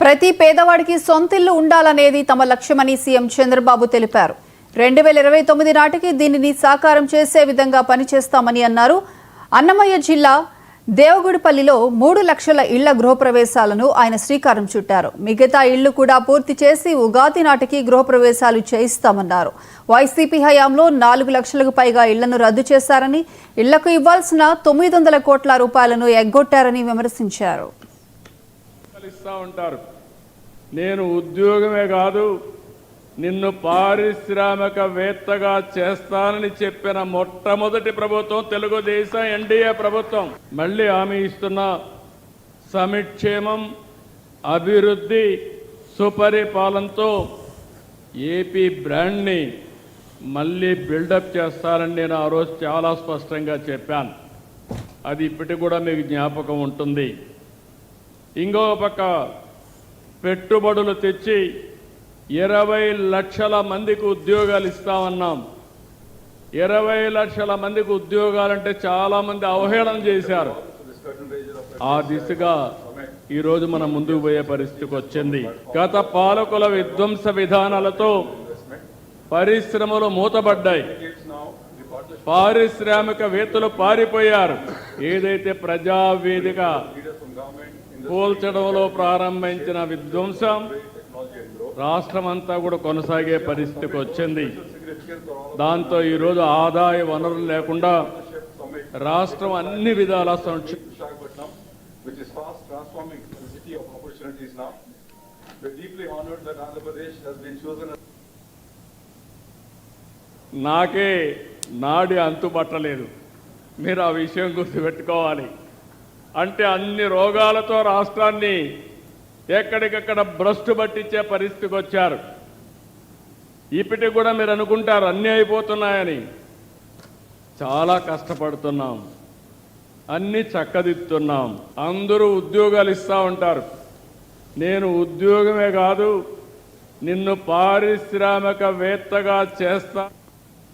ప్రతి పేదవాడికి సొంతిల్లు ఉండాలనేది తమ లక్ష్యమని సీఎం చంద్రబాబు తెలిపారు. 2029 నాటికి దీనిని సాకారం చేసే విధంగా పనిచేస్తామని అన్నారు. అన్నమయ్య జిల్లా దేవగుడిపల్లిలో 3 లక్షల ఇళ్ల గృహప్రవేశాలను ఆయన శ్రీకారం చుట్టారు. మిగతా ఇళ్లు కూడా పూర్తి చేసి ఉగాది నాటికి గృహప్రవేశాలు చేయిస్తామన్నారు. వైసీపీ హయాంలో 4 లక్షలకు పైగా ఇళ్లను రద్దు చేశారని, ఇళ్లకు ఇవ్వాల్సిన 900 కోట్ల రూపాయలను ఎగ్గొట్టారని విమర్శించారు. నేను ఉద్యోగమే కాదు నిన్ను పారిశ్రామికవేత్తగా చేస్తానని చెప్పిన మొట్టమొదటి ప్రభుత్వం తెలుగుదేశం ఎన్డీఏ ప్రభుత్వం. మళ్ళీ హామీ ఇస్తున్నా, సంక్షేమం, అభివృద్ధి, సుపరిపాలనతో ఏపీ బ్రాండ్ని మళ్ళీ బిల్డప్ చేస్తానని నేను ఆ రోజు చాలా స్పష్టంగా చెప్పాను. అది ఇప్పటికి కూడా మీకు జ్ఞాపకం ఉంటుంది. ఇంకో పక్క పెట్టుబడులు తెచ్చి 20 లక్షల మందికి ఉద్యోగాలు ఇస్తామన్నాం. 20 లక్షల మందికి ఉద్యోగాలంటే చాలా మంది అవహేళన చేశారు. ఆ దిశగా ఈరోజు మనం ముందుకు పోయే పరిస్థితికి వచ్చింది. గత పాలకుల విధ్వంస విధానాలతో పరిశ్రమలు మూతబడ్డాయి, పారిశ్రామికవేత్తలు పారిపోయారు. ఏదైతే ప్రజావేదిక కూల్చడంలో ప్రారంభించిన విధ్వంసం రాష్ట్రమంతా కూడా కొనసాగే పరిస్థితికి వచ్చింది. దాంతో ఈరోజు ఆదాయ వనరులు లేకుండా రాష్ట్రం అన్ని విధాల నాకే నాడి అంతుపట్టలేదు. మీరు ఆ విషయం గుర్తుపెట్టుకోవాలి. అంటే అన్ని రోగాలతో రాష్ట్రాన్ని ఎక్కడికక్కడ భ్రష్టు పట్టించే పరిస్థితికి వచ్చారు. ఇప్పటికి కూడా మీరు అనుకుంటారు అన్నీ అయిపోతున్నాయని. చాలా కష్టపడుతున్నాం, అన్నీ చక్కదిద్దుతున్నాం. అందరూ ఉద్యోగాలు ఇస్తూ ఉంటారు. నేను ఉద్యోగమే కాదు నిన్ను పారిశ్రామికవేత్తగా చేస్తా